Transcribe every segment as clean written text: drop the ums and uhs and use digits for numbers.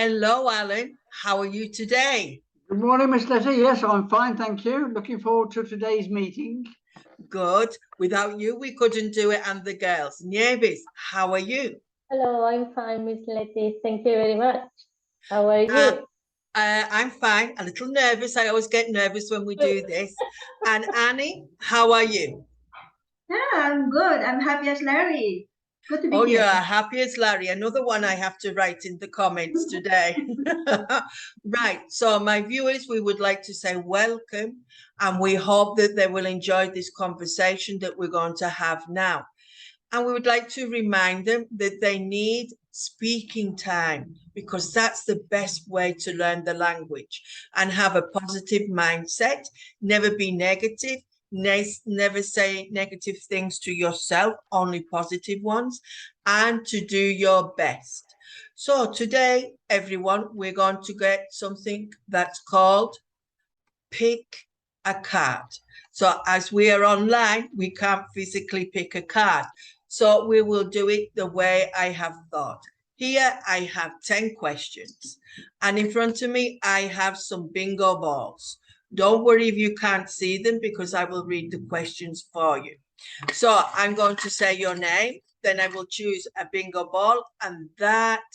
Hello, Alan. How are you today? Good morning, Miss Letty. Yes, I'm fine, thank you. Looking forward to today's meeting. Good. Without you, we couldn't do it, and the girls. Nieves, how are you? Hello, I'm fine, Miss Letty. Thank you very much. How are you? I'm fine. A little nervous. I always get nervous when we do this. And Anney, how are you? Yeah, I'm good. I'm happy as Larry. Good to be Oh, here. you're happy as Larry. Another one I have to write in the comments today. Right. So, my viewers, we would like to say welcome, and we hope that they will enjoy this conversation that we're going to have now. And we would like to remind them that they need speaking time, because that's the best way to learn the language and have a positive mindset. Never be negative. Never say negative things to yourself, only positive ones, and to do your best. So today, everyone, we're going to get something that's called pick a card. So as we are online, we can't physically pick a card. So we will do it the way I have thought. Here I have 10 questions, and in front of me, I have some bingo balls. Don't worry if you can't see them, because I will read the questions for you. So I'm going to say your name, then I will choose a bingo ball, and that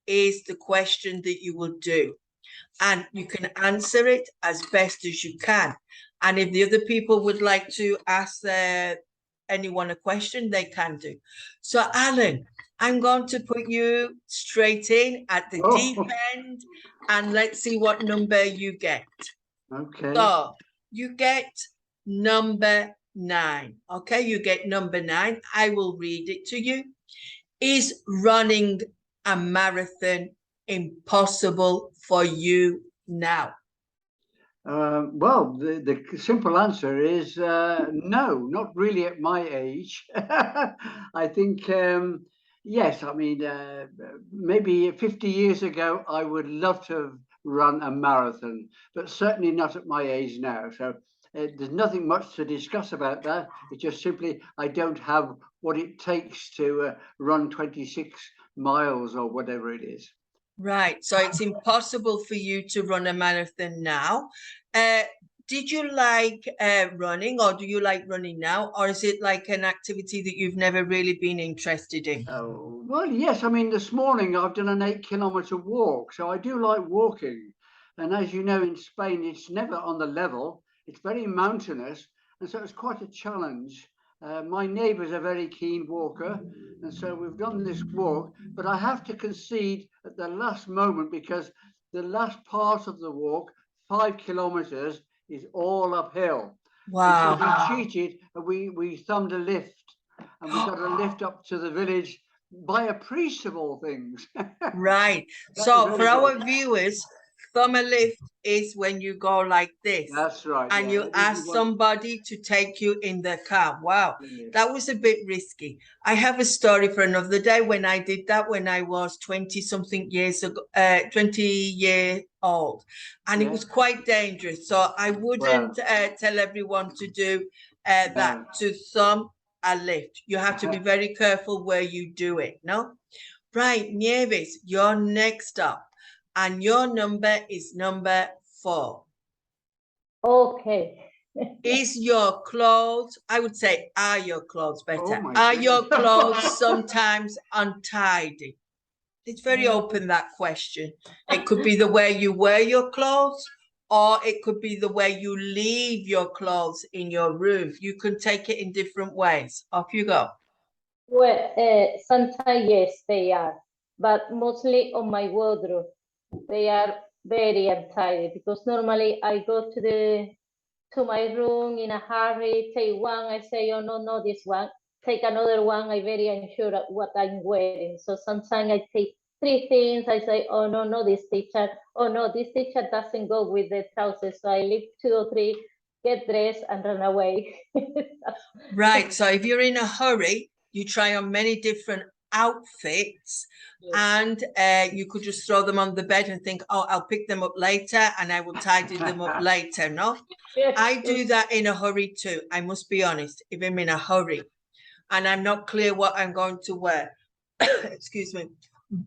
is the question that you will do. And you can answer it as best as you can. And if the other people would like to ask anyone a question, they can do. So, Alan, I'm going to put you straight in at the deep end, and let's see what number you get. Okay. So, you get number 9. Okay, you get number 9. I will read it to you. Is running a marathon impossible for you now? Well, the simple answer is no, not really at my age. I think, yes, I mean, maybe 50 years ago, I would love to have run a marathon, but certainly not at my age now. So there's nothing much to discuss about that. It's just simply I don't have what it takes to run 26 miles or whatever it is. Right. So it's impossible for you to run a marathon now. Did you like running, or do you like running now? Or is it like an activity that you've never really been interested in? Oh, well, yes. I mean, this morning I've done an 8-kilometer walk, so I do like walking. And as you know, in Spain, it's never on the level. It's very mountainous. And so it's quite a challenge. My neighbour's a very keen walker. And so we've done this walk, but I have to concede at the last moment, because the last part of the walk, 5 kilometers, is all uphill. Wow. And so we cheated, and we thumbed a lift, and we got a lift up to the village by a priest of all things. Right. So for our viewers, thumb a lift is when you go like this. That's right. And you ask somebody to take you in the car. Wow, that was a bit risky. I have a story for another day when I did that when I was 20-something years ago, 20-year old. And it was quite dangerous. So I wouldn't tell everyone to do that, to thumb a lift. You have to be very careful where you do it, no? Right, Nieves, you're next up. And your number is number 4. Okay. Is your clothes, I would say, are your clothes better? Oh Are your clothes sometimes untidy? It's very open, that question. It could be the way you wear your clothes, or it could be the way you leave your clothes in your room. You can take it in different ways. Off you go. Well, sometimes yes, they are, but mostly on my wardrobe. They are very untidy, because normally I go to my room in a hurry, take one, I say, oh no, this one, take another one, I'm very unsure of what I'm wearing. So sometimes I take 3 things, I say, oh no, this t-shirt, oh no, this t-shirt doesn't go with the trousers. So I leave 2 or 3, get dressed and run away. Right, so if you're in a hurry, you try on many different outfits, and you could just throw them on the bed and think, oh, I'll pick them up later and I will tidy them up later. No, I do that in a hurry too. I must be honest. If I'm in a hurry and I'm not clear what I'm going to wear, excuse me.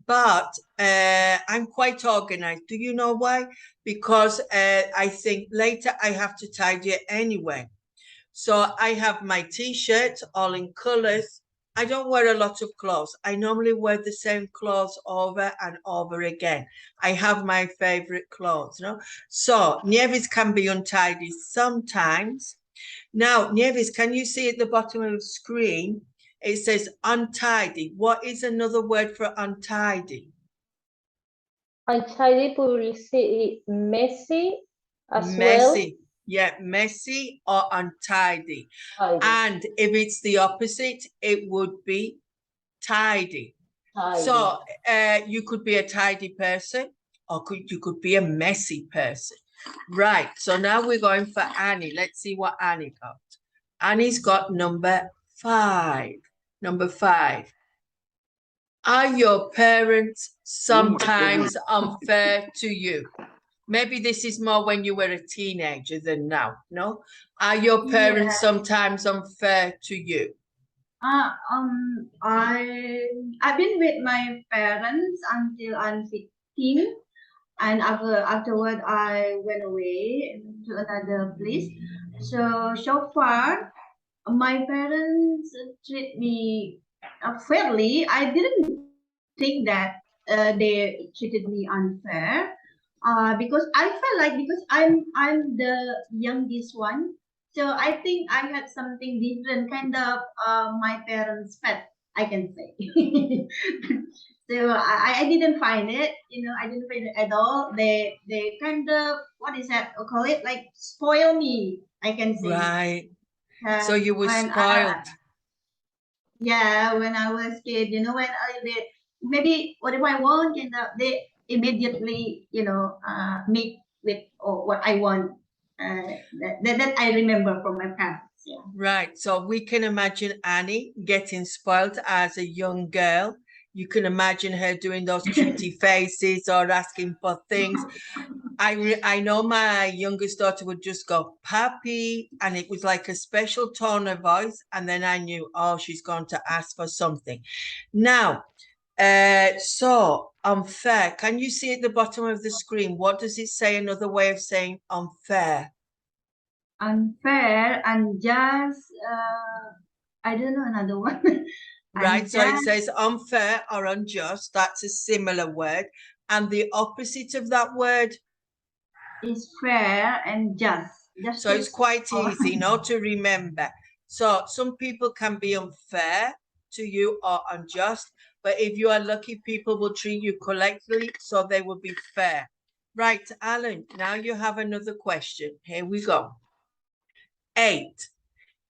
But I'm quite organized. Do you know why? Because I think later I have to tidy it anyway. So I have my t-shirts all in colors. I don't wear a lot of clothes. I normally wear the same clothes over and over again. I have my favorite clothes, you know. So Nieves can be untidy sometimes. Now, Nieves, can you see at the bottom of the screen? It says untidy. What is another word for untidy? Untidy will say messy as Messy. Yeah, messy or untidy. well. And if it's the opposite, it would be tidy. So you could be a tidy person or you could be a messy person. Right. So now we're going for Anney. Let's see what Anney got. Anney's got number 5. Number 5. Are your parents sometimes unfair to you? Maybe this is more when you were a teenager than now, no? Are your parents sometimes unfair to you? I've been with my parents until I'm 15, and afterward I went away to another place. So far, my parents treat me fairly. I didn't think that they treated me unfair. Because I felt like because I'm the youngest one, so I think I had something different, kind of my parents' pet, I can say. So I didn't find it, I didn't find it at all. They kind of, what is that? I call it like spoil me, I can say. Right. So you were When spoiled. Yeah, when I was kid, when I did maybe whatever I want, they immediately, make with what I want. That I remember from my parents. Yeah. Right. So we can imagine Anney getting spoiled as a young girl. You can imagine her doing those cutie faces or asking for things. I know my youngest daughter would just go, Papi, and it was like a special tone of voice. And then I knew, oh, she's going to ask for something. Now, so unfair. Can you see at the bottom of the screen? What does it say? Another way of saying unfair. Unfair, unjust. I don't know another one. Right, so it Unjust says unfair or unjust. That's a similar word. And the opposite of that word. is fair and just. So it's quite easy, to remember. So some people can be unfair to you or unjust, but if you are lucky, people will treat you correctly, so they will be fair. Right, Alan, now you have another question. Here we go. 8.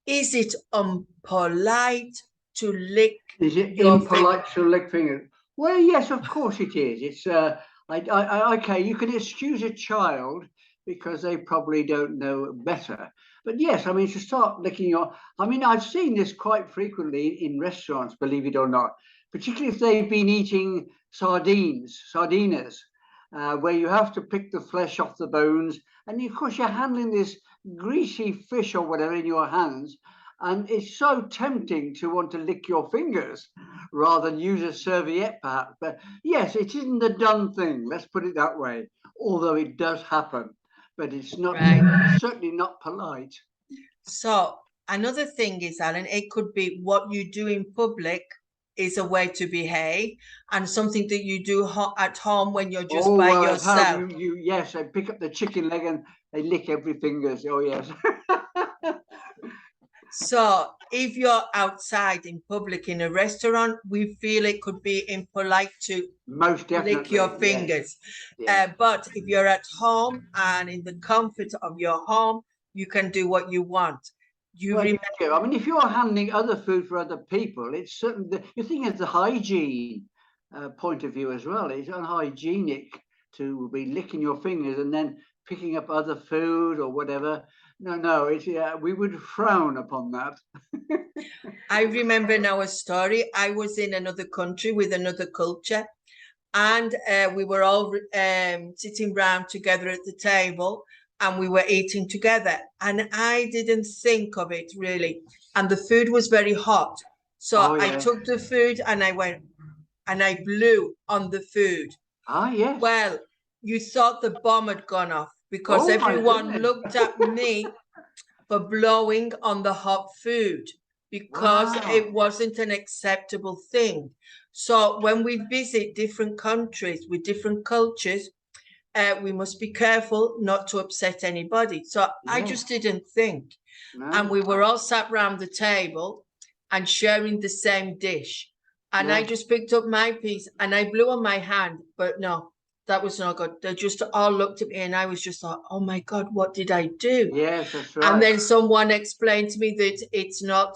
Is it impolite to lick Is it your impolite to lick fingers? Well, yes, of course it is. It's okay. You can excuse a child because they probably don't know better. But yes, I mean, to start licking I've seen this quite frequently in restaurants, believe it or not, particularly if they've been eating sardinas, where you have to pick the flesh off the bones. And of course, you're handling this greasy fish or whatever in your hands. And it's so tempting to want to lick your fingers rather than use a serviette, perhaps. But yes, it isn't a done thing. Let's put it that way. Although it does happen, but it's not certainly not polite. So another thing is, Alan, it could be what you do in public is a way to behave, and something that you do at home when you're just by yourself. Yes, I pick up the chicken leg and they lick every fingers. Oh yes. So if you're outside in public in a restaurant, we feel it could be impolite to most definitely lick your fingers. Yes. But if you're at home and in the comfort of your home, you can do what you want. I mean, if you're handling other food for other people, it's certainly you think of the hygiene point of view as well. It's unhygienic to be licking your fingers and then picking up other food or whatever. No, it's we would frown upon that. I remember now a story. I was in another country with another culture, and we were all sitting round together at the table, and we were eating together. And I didn't think of it really, and the food was very hot. So I took the food and I went, and I blew on the food. Ah, yes. Well, you thought the bomb had gone off because Oh, my everyone goodness. looked at me for blowing on the hot food because Wow. it wasn't an acceptable thing. So when we visit different countries with different cultures, we must be careful not to upset anybody. So I Yes. just didn't think. No. And we were all sat round the table and sharing the same dish. And I Yeah. just picked up my piece and I blew on my hand, but no, that was not good. They just all looked at me and I was just like, oh my God, what did I do? Yes, that's right. And then someone explained to me that it's not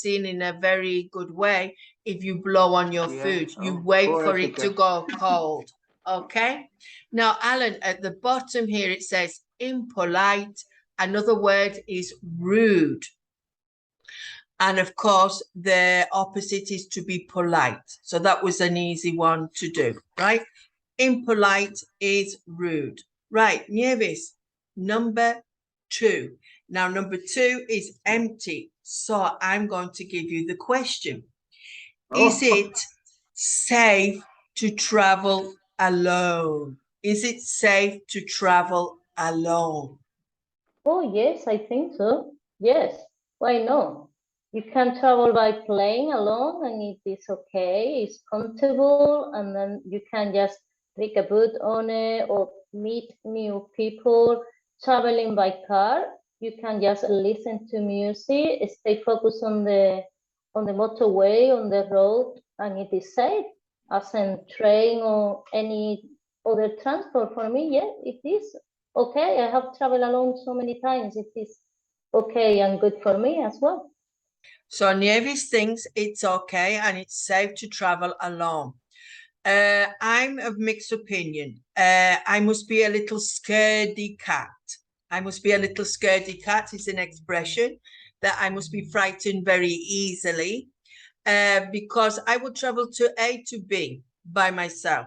seen in a very good way if you blow on your Yeah. food. You Oh, wait poor for it to etiquette. go cold. Okay. Now, Alan, at the bottom here, it says impolite. Another word is rude. And of course, the opposite is to be polite. So that was an easy one to do, right? Impolite is rude. Right, Nieves, number 2. Now, number 2 is empty. So I'm going to give you the question. Is Oh. it safe to travel alone? Is it safe to travel alone? Oh, yes, I think so. Yes, why not? You can travel by plane alone and it is okay, it's comfortable, and then you can just take a boat on it or meet new people. Traveling by car, you can just listen to music, stay focused on the motorway, on the road, and it is safe. As in train or any other transport, for me, yeah, it is okay. I have traveled alone so many times. It is okay and good for me as well. So Nieves thinks it's okay and it's safe to travel alone. I'm of mixed opinion. I must be a little scaredy cat. I must be a little scaredy cat is an expression that I must be frightened very easily because I will travel to A to B by myself.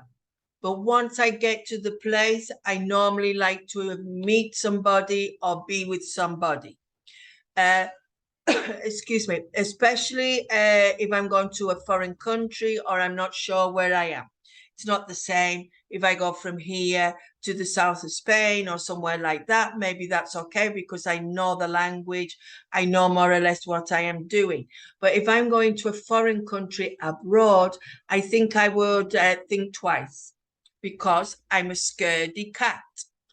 But once I get to the place, I normally like to meet somebody or be with somebody. Excuse me, especially if I'm going to a foreign country or I'm not sure where I am. It's not the same if I go from here to the south of Spain or somewhere like that. Maybe that's okay because I know the language. I know more or less what I am doing. But if I'm going to a foreign country abroad, I think I would think twice because I'm a scaredy cat.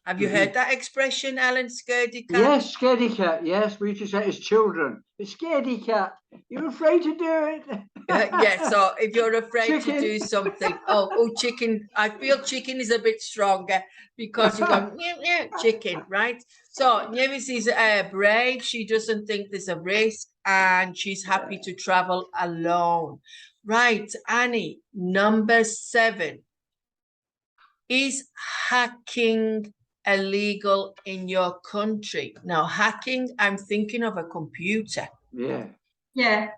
Have you heard that expression, Alan? Scaredy cat? Yes, scaredy cat. Yes, we used to say it as children. A scaredy cat. You're afraid to do it. Yeah, so if you're afraid Chicken. to do something, chicken, I feel chicken is a bit stronger because you go, chicken, right? So Nieves is brave. She doesn't think there's a risk and she's happy to travel alone. Right, Anney, number 7. Is hacking illegal in your country? Now, hacking, I'm thinking of a computer. Yeah. Yeah,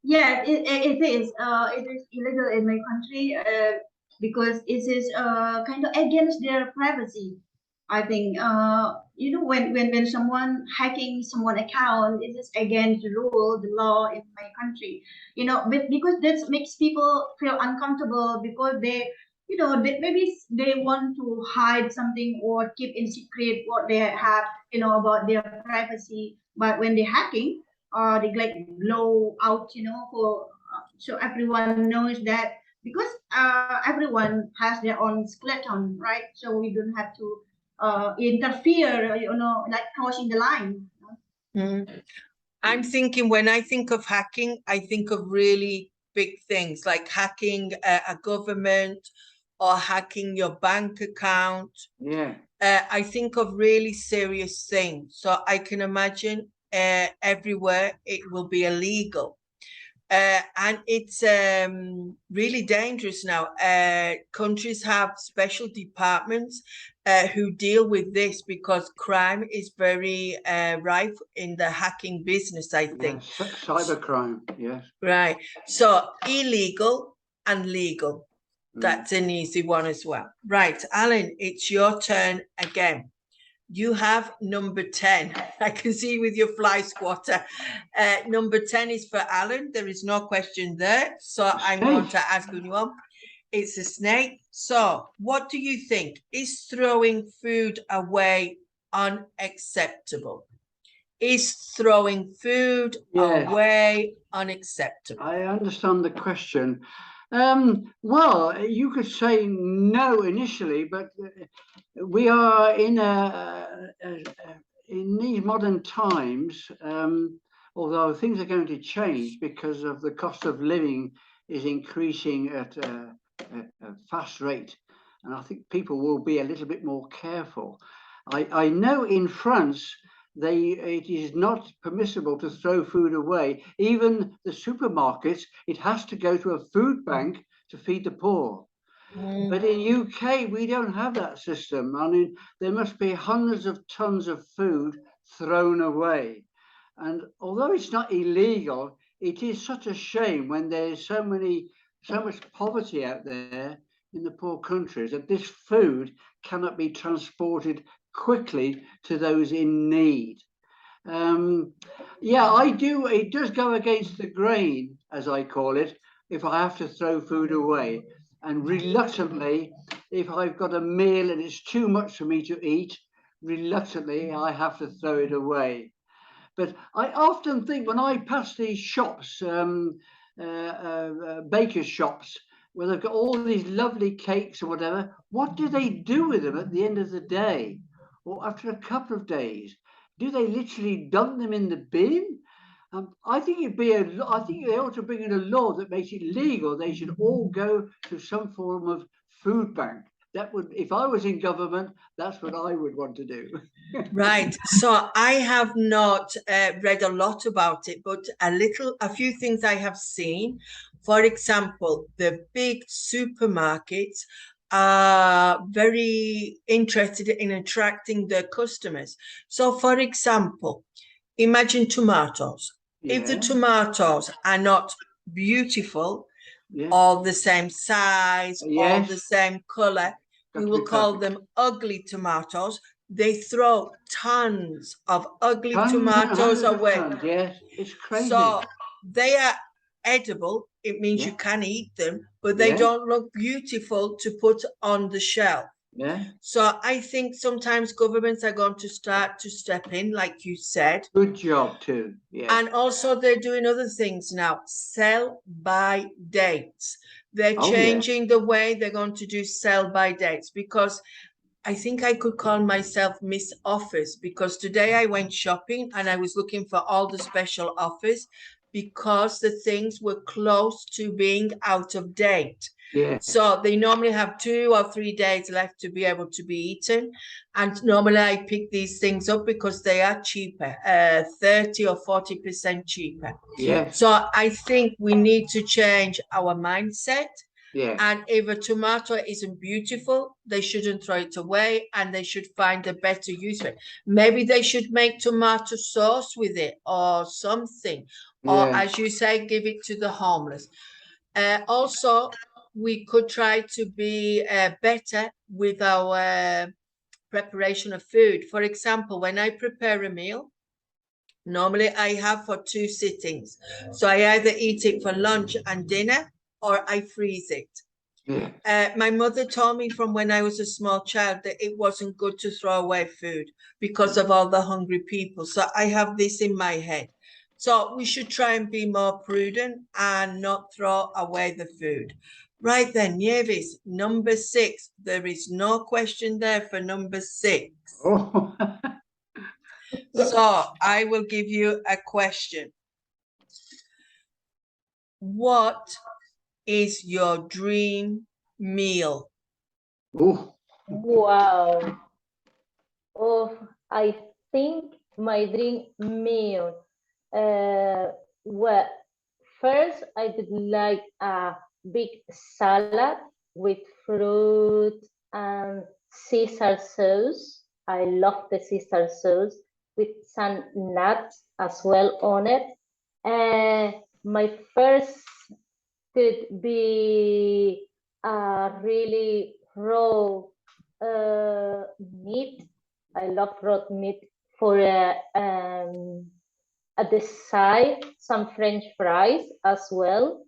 yeah, it is. It is illegal in my country because it is kind of against their privacy. I think when someone hacking someone account, it is against the rule, the law in my country. But because that makes people feel uncomfortable because maybe they want to hide something or keep in secret what they have, about their privacy. But when they're hacking, they like blow out, for so everyone knows that because everyone has their own skeleton, right? So we don't have to interfere, like crossing the line. I'm thinking when I think of hacking, I think of really big things like hacking a government or hacking your bank account. Yeah. I think of really serious things. So I can imagine everywhere it will be illegal. And it's really dangerous now. Countries have special departments who deal with this because crime is very rife in the hacking business, I think. Cybercrime, yes. Right. So illegal and legal. That's an easy one as well. Right, Alan, it's your turn again. You have number 10. I can see with your fly squatter. Number 10 is for Alan. There is no question there. So I'm going to ask you one. It's a snake. So what do you think? Is throwing food away unacceptable? Is throwing food away unacceptable? I understand the question. Well, you could say no initially, but we are in in these modern times, although things are going to change because of the cost of living is increasing at a fast rate, and I think people will be a little bit more careful. I know in France it is not permissible to throw food away. Even the supermarkets, it has to go to a food bank to feed the poor. But in UK, we don't have that system. I mean, there must be hundreds of tons of food thrown away. And although it's not illegal, it is such a shame when there's so much poverty out there in the poor countries that this food cannot be transported quickly to those in need. Yeah, I do. It does go against the grain, as I call it, if I have to throw food away. And reluctantly, if I've got a meal and it's too much for me to eat, reluctantly, I have to throw it away. But I often think when I pass these shops, baker shops, where they've got all these lovely cakes or whatever, what do they do with them at the end of the day or after a couple of days? Do they literally dump them in the bin? I think I think they ought to bring in a law that makes it legal. They should all go to some form of food bank. That would, if I was in government, that's what I would want to do. Right. So I have not read a lot about it, but a few things I have seen. For example, the big supermarkets are very interested in attracting their customers. So, for example, imagine tomatoes. If the tomatoes are not beautiful, all the same size, all the same color, we will call them ugly tomatoes. They throw tons of ugly tomatoes away. Yes, it's crazy. So they are edible. It means you can eat them, but they don't look beautiful to put on the shelf. Yeah. So I think sometimes governments are going to start to step in, like you said. Good job too. Yeah. And also they're doing other things now. Sell by dates. They're changing the way they're going to do sell by dates, because I think I could call myself Miss Offers, because today I went shopping and I was looking for all the special offers because the things were close to being out of date. Yeah. So they normally have 2 or 3 days left to be able to be eaten. And normally I pick these things up because they are cheaper, 30 or 40% cheaper. Yeah. So I think we need to change our mindset. Yeah. And if a tomato isn't beautiful, they shouldn't throw it away, and they should find a better use for it. Maybe they should make tomato sauce with it or something. Or, as you say, give it to the homeless. Also, we could try to be better with our preparation of food. For example, when I prepare a meal, normally I have for 2 sittings. So I either eat it for lunch and dinner, or I freeze it. Yeah. My mother told me from when I was a small child that it wasn't good to throw away food because of all the hungry people. So I have this in my head. So we should try and be more prudent and not throw away the food. Right then, Nieves, number 6. There is no question there for number 6. Oh. So I will give you a question. What is your dream meal? Oh. Wow. Oh, I think my dream meal. Well, first I would like a big salad with fruit and Caesar sauce. I love the Caesar sauce with some nuts as well on it. My first could be a really raw meat. I love raw meat for at the side, some French fries as well.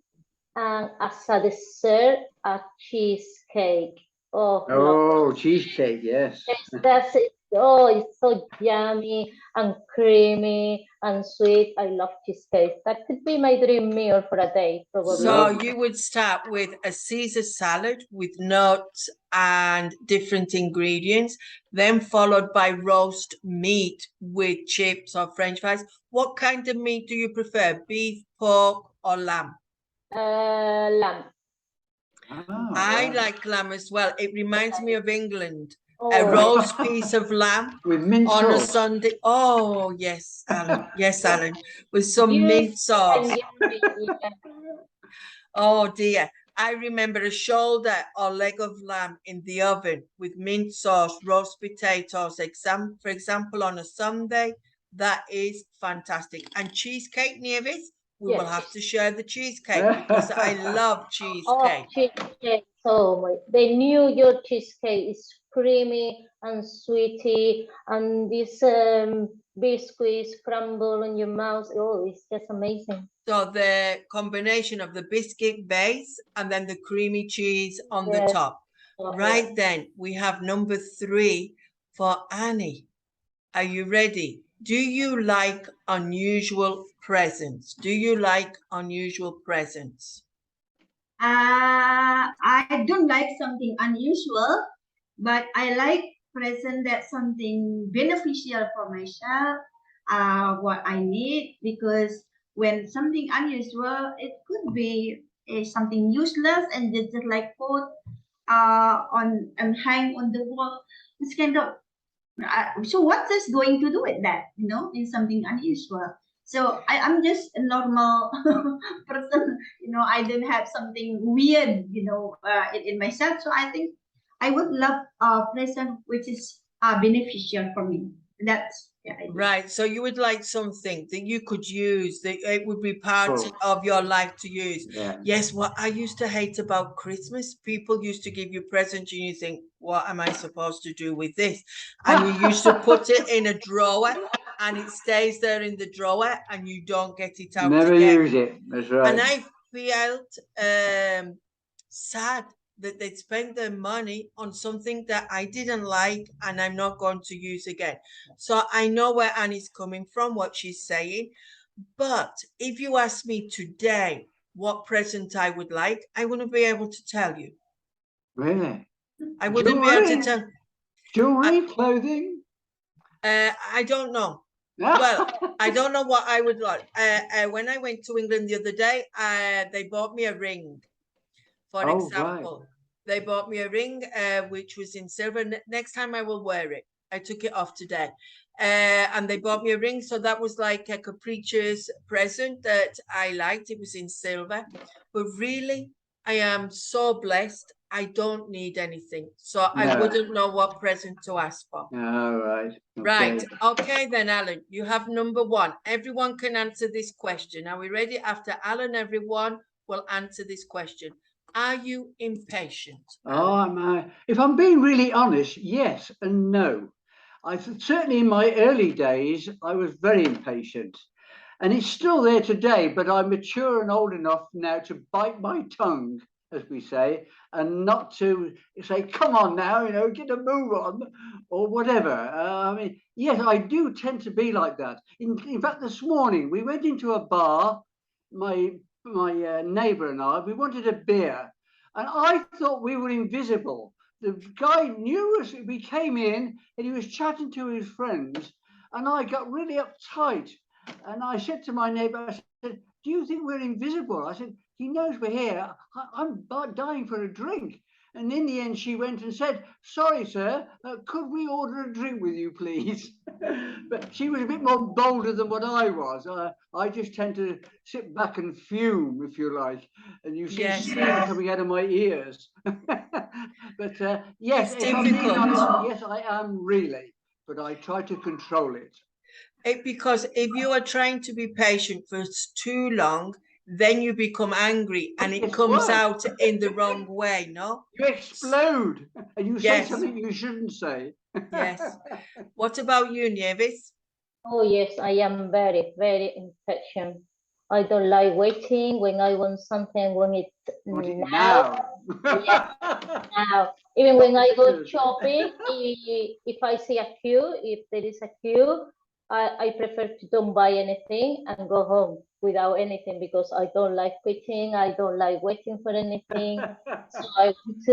And as a dessert, a cheesecake. Oh, Oh, cheesecake, yes. that's it. Oh, it's so yummy and creamy and sweet. I love cheesecake. That could be my dream meal for a day, probably. So you would start with a Caesar salad with nuts and different ingredients, then followed by roast meat with chips or French fries. What kind of meat do you prefer, beef, pork, or lamb? Lamb. I right. like lamb as well. It reminds me of England. A Oh, roast piece of lamb With mint on a sauce. Sunday. Oh, yes, Alan. Yes, Alan. With some juicy mint sauce. and yummy, yeah. Oh dear. I remember a shoulder or leg of lamb in the oven with mint sauce, roast potatoes, for example, on a Sunday. That is fantastic. And cheesecake, Nieves, we will Yes. have to share the cheesecake because I love Oh, cheesecake. cheesecake. Oh my, the New York cheesecake is creamy and sweety, and this biscuits crumble in your mouth. Oh, it's just amazing. So the combination of the biscuit base and then the creamy cheese on the Yes. top. Oh, Right then, we have number 3 for Annie. Are you ready? Do you like unusual presents? Do you like unusual presents? I don't like something unusual, but I like present that something beneficial for myself, what I need, because when something unusual, it could be something useless and just like put on and hang on the wall. It's kind of so what is going to do with that, in something unusual? So I'm just a normal person, I don't have something weird, in myself. So I think I would love a present which is beneficial for me. That's yeah, I do. Right. So you would like something that you could use, that it would be part Oh. of your life to use. Yeah. Yes, what I used to hate about Christmas, people used to give you presents and you think, what am I supposed to do with this? And you used to put it in a drawer and it stays there in the drawer and you don't get it out Never again. use it. That's right. And I felt sad that they'd spent their money on something that I didn't like and I'm not going to use again. So I know where Annie's coming from, what she's saying. But if you ask me today what present I would like, I wouldn't be able to tell you. Really? I wouldn't be able to Jewelry? tell. Jewelry, clothing? I don't know. Well, I don't know what I would like. When I went to England the other day, they bought me a ring. For Oh, example, right. they bought me a ring which was in silver. Next time I will wear it. I took it off today. And they bought me a ring. So that was like a capricious present that I liked. It was in silver. But really, I am so blessed. I don't need anything. So I No. wouldn't know what present to ask for. All right. Right. Okay, then, Alan, you have number 1. Everyone can answer this question. Are we ready? After Alan, everyone will answer this question. Are you impatient? Oh, if I'm being really honest, yes and no. Certainly in my early days, I was very impatient. And it's still there today, but I'm mature and old enough now to bite my tongue, as we say, and not to say, come on now, get a move on or whatever. I mean, yes, I do tend to be like that. In fact, this morning we went into a bar, my neighbour and I, we wanted a beer. And I thought we were invisible. The guy knew us. We came in and he was chatting to his friends. And I got really uptight. And I said to my neighbour, I said, do you think we're invisible? I said, he knows we're here. I'm dying for a drink. And in the end, she went and said, sorry, sir, could we order a drink with you, please? But she was a bit more bolder than what I was. I just tend to sit back and fume, if you like. And you see steam coming out of my ears. But yes, It's if I'm being difficult. honest, yes, I am really. But I try to control it. Because if you are trying to be patient for too long, then you become angry and it comes out in the wrong way, no? You explode and you say Yes. something you shouldn't say. Yes. What about you, Nieves? Oh yes, I am very, very impatient. I don't like waiting when I want something, when it's now. Yes, now. Even when I go shopping, if I see a queue, if there is a queue, I prefer to don't buy anything and go home without anything because I don't like quitting. I don't like waiting for anything. So I want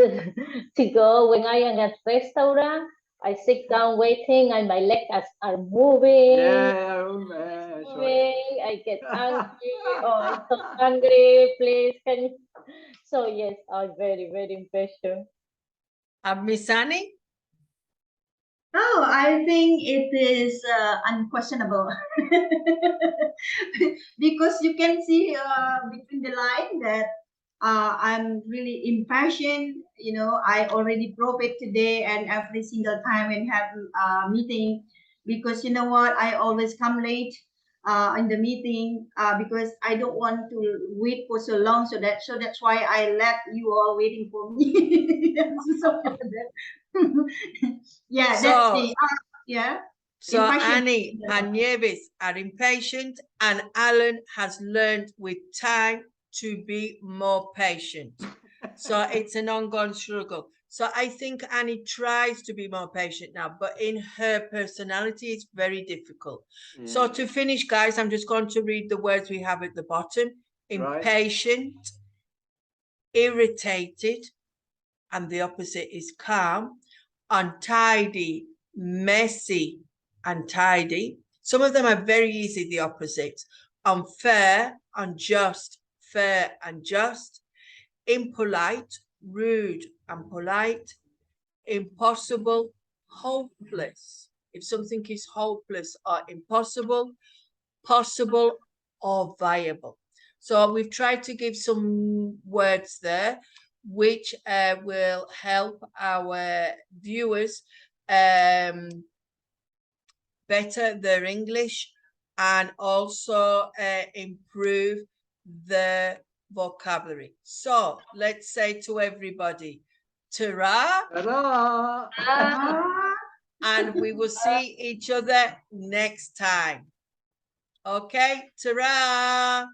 to go when I am at restaurant. I sit down waiting and my legs are moving. Moving. I get angry. Oh, I'm so hungry. Please, can you? So yes, I'm very, very impatient. Miss Anney? Oh, I think it is unquestionable because you can see between the line that I'm really impatient. You know, I already prove it today and every single time when have a meeting, because you know what, I always come late in the meeting because I don't want to wait for so long. So that's why I let you all waiting for me. So, yeah, So, that's the yeah. So Impatient. Anney and Nieves are impatient, and Alan has learned with time to be more patient. So it's an ongoing struggle. So I think Anney tries to be more patient now, but in her personality, it's very difficult. So to finish, guys, I'm just going to read the words we have at the bottom. Impatient, irritated, and the opposite is calm, untidy, messy, untidy. Some of them are very easy, the opposite. Unfair, unjust, fair and just. Impolite, rude and polite. Impossible, hopeless. If something is hopeless or impossible, possible or viable. So we've tried to give some words there which will help our viewers better their English and also improve the vocabulary. So let's say to everybody, ta-ra, and we will see each other next time. Okay, ta-ra.